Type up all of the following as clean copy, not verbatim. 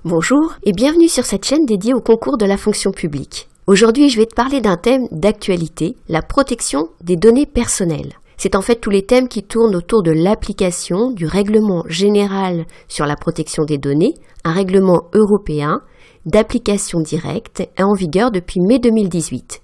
Bonjour et bienvenue sur cette chaîne dédiée au concours de la fonction publique. Aujourd'hui, je vais te parler d'un thème d'actualité, la protection des données personnelles. C'est en fait tous les thèmes qui tournent autour de l'application du règlement général sur la protection des données, un règlement européen d'application directe et en vigueur depuis mai 2018.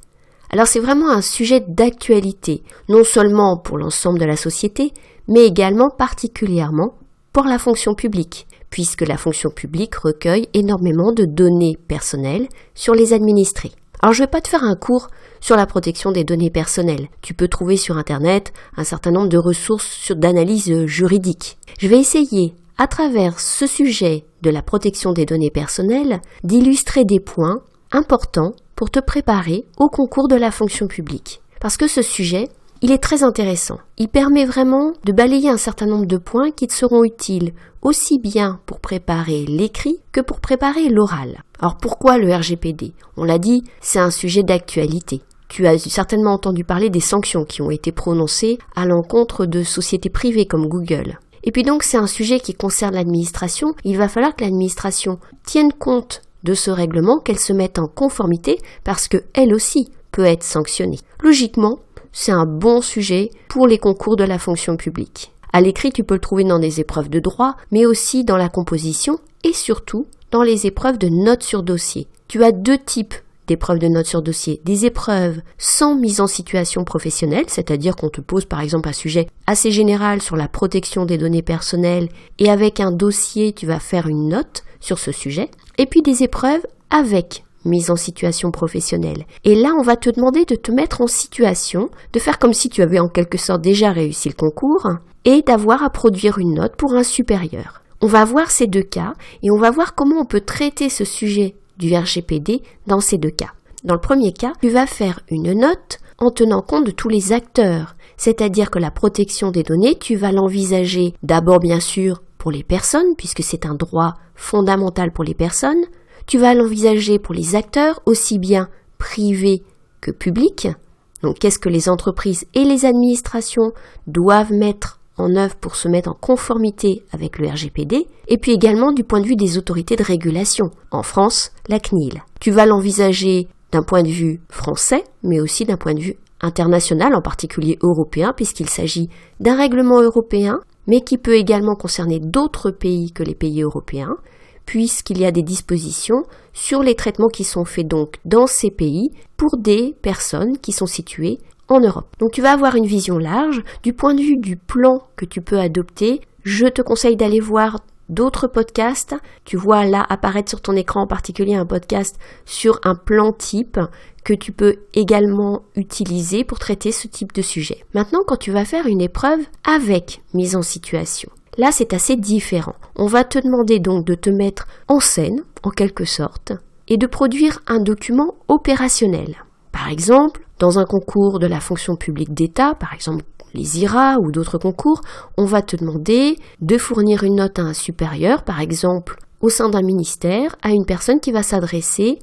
Alors c'est vraiment un sujet d'actualité, non seulement pour l'ensemble de la société, mais également particulièrement pour la fonction publique, puisque la fonction publique recueille énormément de données personnelles sur les administrés. Alors je ne vais pas te faire un cours sur la protection des données personnelles. Tu peux trouver sur Internet un certain nombre de ressources d'analyse juridique. Je vais essayer, à travers ce sujet de la protection des données personnelles, d'illustrer des points importants pour te préparer au concours de la fonction publique. Parce que ce sujet, il est très intéressant. Il permet vraiment de balayer un certain nombre de points qui te seront utiles aussi bien pour préparer l'écrit que pour préparer l'oral. Alors pourquoi le RGPD ? On l'a dit, c'est un sujet d'actualité. Tu as certainement entendu parler des sanctions qui ont été prononcées à l'encontre de sociétés privées comme Google. Et puis donc c'est un sujet qui concerne l'administration. Il va falloir que l'administration tienne compte de ce règlement, qu'elle se mette en conformité parce qu'elle aussi peut être sanctionnée. Logiquement, c'est un bon sujet pour les concours de la fonction publique. À l'écrit, tu peux le trouver dans des épreuves de droit, mais aussi dans la composition et surtout dans les épreuves de notes sur dossier. Tu as deux types d'épreuves de notes sur dossier. Des épreuves sans mise en situation professionnelle, c'est-à-dire qu'on te pose par exemple un sujet assez général sur la protection des données personnelles et avec un dossier, tu vas faire une note sur ce sujet. Et puis des épreuves avec mise en situation professionnelle. Et là, on va te demander de te mettre en situation, de faire comme si tu avais en quelque sorte déjà réussi le concours et d'avoir à produire une note pour un supérieur. On va voir ces deux cas et on va voir comment on peut traiter ce sujet du RGPD dans ces deux cas. Dans le premier cas, tu vas faire une note en tenant compte de tous les acteurs, c'est-à-dire que la protection des données, tu vas l'envisager d'abord bien sûr pour les personnes, puisque c'est un droit fondamental pour les personnes. Tu vas l'envisager pour les acteurs, aussi bien privés que publics. Donc, qu'est-ce que les entreprises et les administrations doivent mettre en œuvre pour se mettre en conformité avec le RGPD, et puis également du point de vue des autorités de régulation. En France, la CNIL. Tu vas l'envisager d'un point de vue français, mais aussi d'un point de vue international, en particulier européen, puisqu'il s'agit d'un règlement européen, mais qui peut également concerner d'autres pays que les pays européens, puisqu'il y a des dispositions sur les traitements qui sont faits donc dans ces pays pour des personnes qui sont situées en Europe. Donc tu vas avoir une vision large. Du point de vue du plan que tu peux adopter, je te conseille d'aller voir d'autres podcasts. Tu vois là apparaître sur ton écran en particulier un podcast sur un plan type que tu peux également utiliser pour traiter ce type de sujet. Maintenant, quand tu vas faire une épreuve avec mise en situation, là, c'est assez différent. On va te demander donc de te mettre en scène, en quelque sorte, et de produire un document opérationnel. Par exemple, dans un concours de la fonction publique d'État, par exemple les IRA ou d'autres concours, on va te demander de fournir une note à un supérieur, par exemple au sein d'un ministère, à une personne qui va s'adresser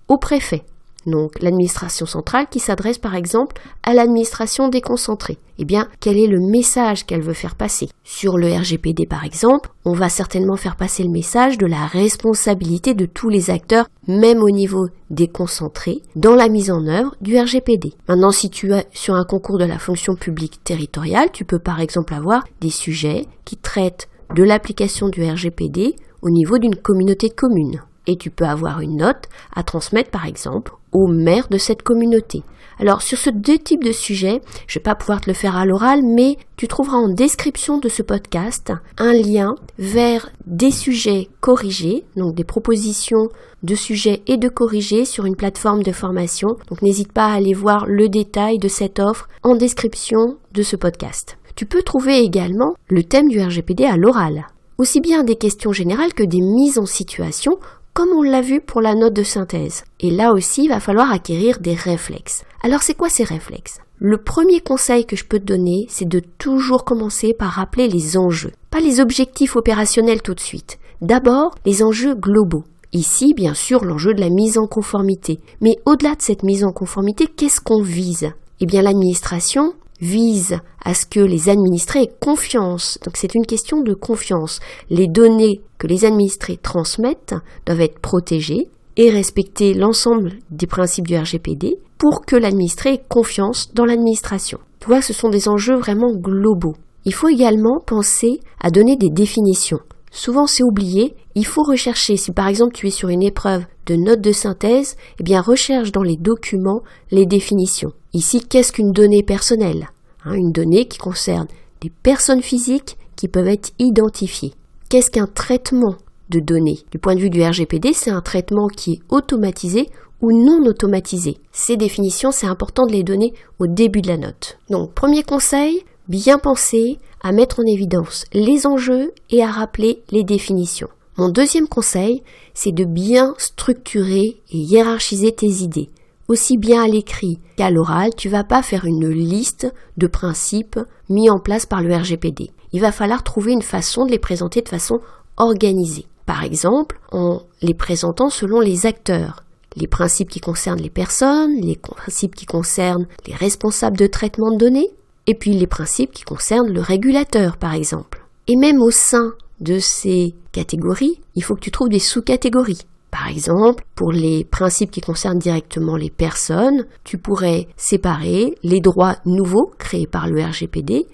au préfet. Donc l'administration centrale qui s'adresse par exemple à l'administration déconcentrée. Eh bien, quel est le message qu'elle veut faire passer ? Sur le RGPD par exemple, on va certainement faire passer le message de la responsabilité de tous les acteurs, même au niveau déconcentré, dans la mise en œuvre du RGPD. Maintenant, si tu es sur un concours de la fonction publique territoriale, tu peux par exemple avoir des sujets qui traitent de l'application du RGPD au niveau d'une communauté de communes. Et tu peux avoir une note à transmettre par exemple au maire de cette communauté. Alors sur ces deux types de sujets, je ne vais pas pouvoir te le faire à l'oral, mais tu trouveras en description de ce podcast un lien vers des sujets corrigés, donc des propositions de sujets et de corrigés sur une plateforme de formation. Donc n'hésite pas à aller voir le détail de cette offre en description de ce podcast. Tu peux trouver également le thème du RGPD à l'oral, aussi bien des questions générales que des mises en situation, comme on l'a vu pour la note de synthèse. Et là aussi, il va falloir acquérir des réflexes. Alors, c'est quoi ces réflexes ? Le premier conseil que je peux te donner, c'est de toujours commencer par rappeler les enjeux. Pas les objectifs opérationnels tout de suite. D'abord, les enjeux globaux. Ici, bien sûr, l'enjeu de la mise en conformité. Mais au-delà de cette mise en conformité, qu'est-ce qu'on vise ? Eh bien, l'administration, vise à ce que les administrés aient confiance. Donc c'est une question de confiance. Les données que les administrés transmettent doivent être protégées et respecter l'ensemble des principes du RGPD pour que l'administré ait confiance dans l'administration. Tu vois, ce sont des enjeux vraiment globaux. Il faut également penser à donner des définitions. Souvent c'est oublié, il faut rechercher. Si par exemple tu es sur une épreuve de notes de synthèse, eh bien recherche dans les documents les définitions. Ici, qu'est-ce qu'une donnée personnelle ? Une donnée qui concerne des personnes physiques qui peuvent être identifiées. Qu'est-ce qu'un traitement de données ? Du point de vue du RGPD, c'est un traitement qui est automatisé ou non automatisé. Ces définitions, c'est important de les donner au début de la note. Donc, premier conseil, bien penser à mettre en évidence les enjeux et à rappeler les définitions. Mon deuxième conseil, c'est de bien structurer et hiérarchiser tes idées. Aussi bien à l'écrit qu'à l'oral, tu vas pas faire une liste de principes mis en place par le RGPD. Il va falloir trouver une façon de les présenter de façon organisée. Par exemple, en les présentant selon les acteurs. Les principes qui concernent les personnes, les principes qui concernent les responsables de traitement de données, et puis les principes qui concernent le régulateur, par exemple. Et même au sein de ces catégories, il faut que tu trouves des sous-catégories. Par exemple, pour les principes qui concernent directement les personnes, tu pourrais séparer les droits nouveaux créés par le RGPD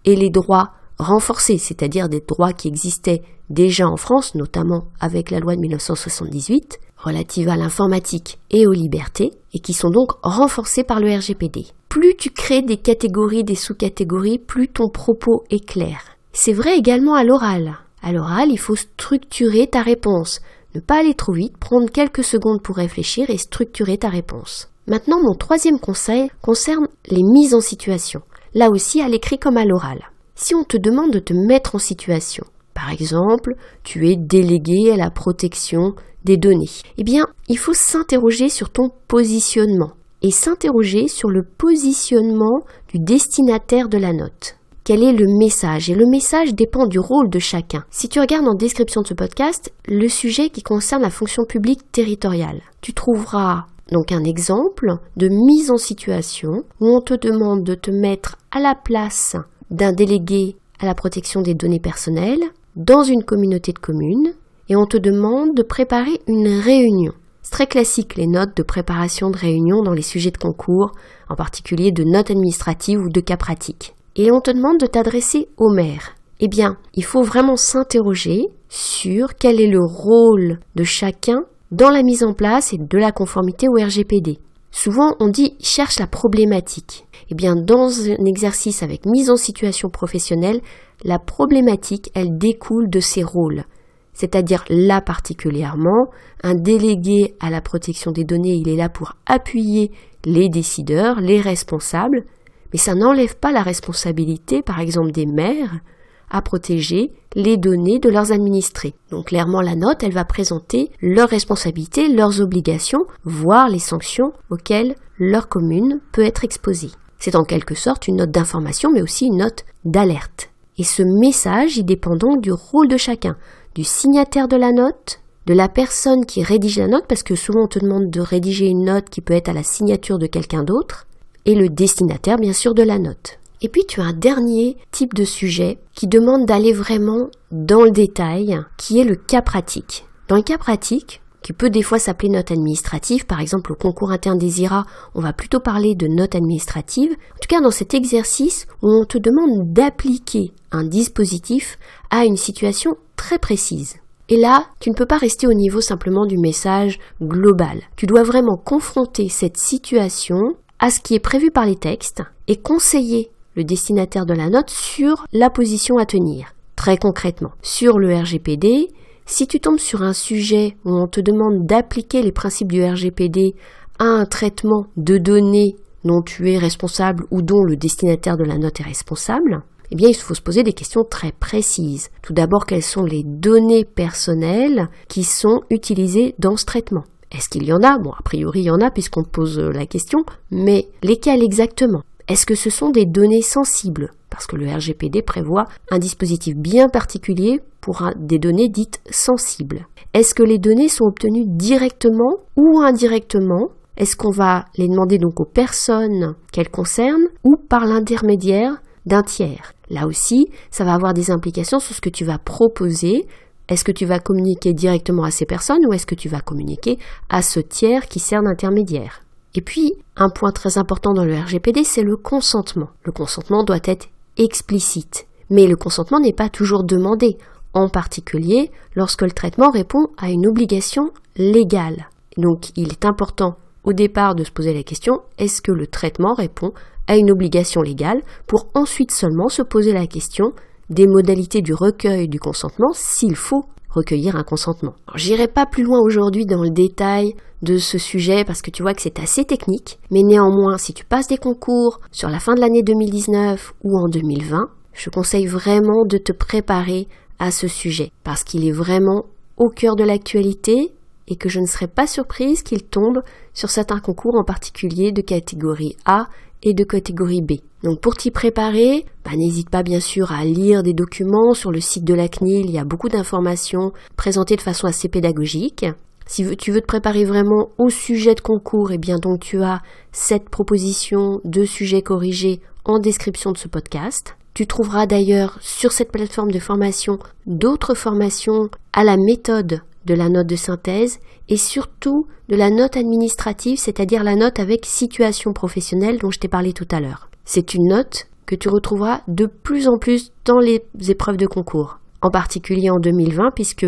et les droits renforcés, c'est-à-dire des droits qui existaient déjà en France, notamment avec la loi de 1978, relative à l'informatique et aux libertés, et qui sont donc renforcés par le RGPD. Plus tu crées des catégories, des sous-catégories, plus ton propos est clair. C'est vrai également à l'oral. À l'oral, il faut structurer ta réponse. Ne pas aller trop vite, prendre quelques secondes pour réfléchir et structurer ta réponse. Maintenant, mon troisième conseil concerne les mises en situation. Là aussi, à l'écrit comme à l'oral. Si on te demande de te mettre en situation, par exemple, tu es délégué à la protection des données, eh bien, il faut s'interroger sur ton positionnement et s'interroger sur le positionnement du destinataire de la note. Quel est le message ? Et le message dépend du rôle de chacun. Si tu regardes en description de ce podcast, le sujet qui concerne la fonction publique territoriale, tu trouveras donc un exemple de mise en situation où on te demande de te mettre à la place d'un délégué à la protection des données personnelles dans une communauté de communes et on te demande de préparer une réunion. C'est très classique les notes de préparation de réunion dans les sujets de concours, en particulier de notes administratives ou de cas pratiques. Et on te demande de t'adresser au maire. Eh bien, il faut vraiment s'interroger sur quel est le rôle de chacun dans la mise en place et de la conformité au RGPD. Souvent, on dit « cherche la problématique ». Eh bien, dans un exercice avec mise en situation professionnelle, la problématique, elle découle de ces rôles. C'est-à-dire, là particulièrement, un délégué à la protection des données, il est là pour appuyer les décideurs, les responsables, mais ça n'enlève pas la responsabilité, par exemple, des maires à protéger les données de leurs administrés. Donc clairement, la note, elle va présenter leurs responsabilités, leurs obligations, voire les sanctions auxquelles leur commune peut être exposée. C'est en quelque sorte une note d'information, mais aussi une note d'alerte. Et ce message, il dépend donc du rôle de chacun, du signataire de la note, de la personne qui rédige la note, parce que souvent on te demande de rédiger une note qui peut être à la signature de quelqu'un d'autre, et le destinataire, bien sûr, de la note. Et puis, tu as un dernier type de sujet qui demande d'aller vraiment dans le détail, qui est le cas pratique. Dans le cas pratique, qui peut des fois s'appeler note administrative, par exemple au concours interne des IRA, on va plutôt parler de note administrative. En tout cas, dans cet exercice où on te demande d'appliquer un dispositif à une situation très précise. Et là, tu ne peux pas rester au niveau simplement du message global. Tu dois vraiment confronter cette situation à ce qui est prévu par les textes et conseiller le destinataire de la note sur la position à tenir. Très concrètement, sur le RGPD, si tu tombes sur un sujet où on te demande d'appliquer les principes du RGPD à un traitement de données dont tu es responsable ou dont le destinataire de la note est responsable, eh bien il faut se poser des questions très précises. Tout d'abord, quelles sont les données personnelles qui sont utilisées dans ce traitement ? Est-ce qu'il y en a ? Bon, a priori, il y en a puisqu'on pose la question, mais lesquelles exactement ? Est-ce que ce sont des données sensibles ? Parce que le RGPD prévoit un dispositif bien particulier pour des données dites sensibles. Est-ce que les données sont obtenues directement ou indirectement Est-ce qu'on va les demander donc aux personnes qu'elles concernent ou par l'intermédiaire d'un tiers? Là aussi, ça va avoir des implications sur ce que tu vas proposer. Est-ce que tu vas communiquer directement à ces personnes ou est-ce que tu vas communiquer à ce tiers qui sert d'intermédiaire? Et puis, un point très important dans le RGPD, c'est le consentement. Le consentement doit être explicite, mais le consentement n'est pas toujours demandé, en particulier lorsque le traitement répond à une obligation légale. Donc, il est important au départ de se poser la question, est-ce que le traitement répond à une obligation légale, pour ensuite seulement se poser la question des modalités du recueil du consentement s'il faut recueillir un consentement. J'irai pas plus loin aujourd'hui dans le détail de ce sujet parce que tu vois que c'est assez technique, mais néanmoins, si tu passes des concours sur la fin de l'année 2019 ou en 2020, je conseille vraiment de te préparer à ce sujet parce qu'il est vraiment au cœur de l'actualité et que je ne serais pas surprise qu'il tombe sur certains concours, en particulier de catégorie A et de catégorie B. Donc pour t'y préparer, n'hésite pas bien sûr à lire des documents sur le site de la CNIL, il y a beaucoup d'informations présentées de façon assez pédagogique. Si tu veux te préparer vraiment au sujet de concours, donc tu as cette proposition de sujet corrigé en description de ce podcast. Tu trouveras d'ailleurs sur cette plateforme de formation d'autres formations à la méthode de la note de synthèse et surtout de la note administrative, c'est-à-dire la note avec situation professionnelle dont je t'ai parlé tout à l'heure. C'est une note que tu retrouveras de plus en plus dans les épreuves de concours, en particulier en 2020 puisque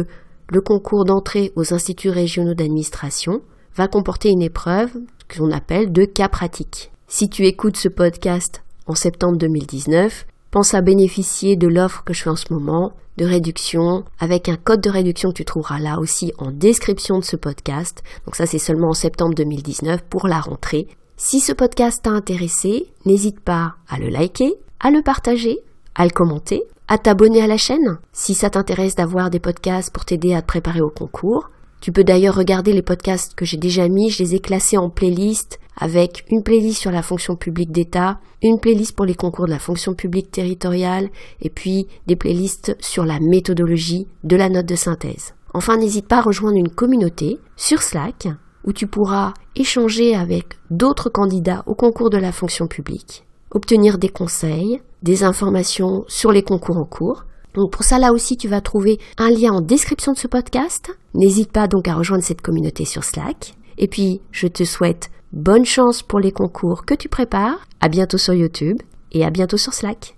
le concours d'entrée aux instituts régionaux d'administration va comporter une épreuve que l'on appelle de cas pratiques. Si tu écoutes ce podcast en septembre 2019, pense à bénéficier de l'offre que je fais en ce moment de réduction avec un code de réduction que tu trouveras là aussi en description de ce podcast. Donc ça c'est seulement en septembre 2019 pour la rentrée. Si ce podcast t'a intéressé, n'hésite pas à le liker, à le partager, à le commenter, à t'abonner à la chaîne si ça t'intéresse d'avoir des podcasts pour t'aider à te préparer au concours. Tu peux d'ailleurs regarder les podcasts que j'ai déjà mis, je les ai classés en playlist avec une playlist sur la fonction publique d'État, une playlist pour les concours de la fonction publique territoriale et puis des playlists sur la méthodologie de la note de synthèse. Enfin, n'hésite pas à rejoindre une communauté sur Slack où tu pourras échanger avec d'autres candidats au concours de la fonction publique, obtenir des conseils, des informations sur les concours en cours. Donc pour ça, là aussi, tu vas trouver un lien en description de ce podcast. N'hésite pas donc à rejoindre cette communauté sur Slack. Et puis, je te souhaite bonne chance pour les concours que tu prépares. À bientôt sur YouTube et à bientôt sur Slack.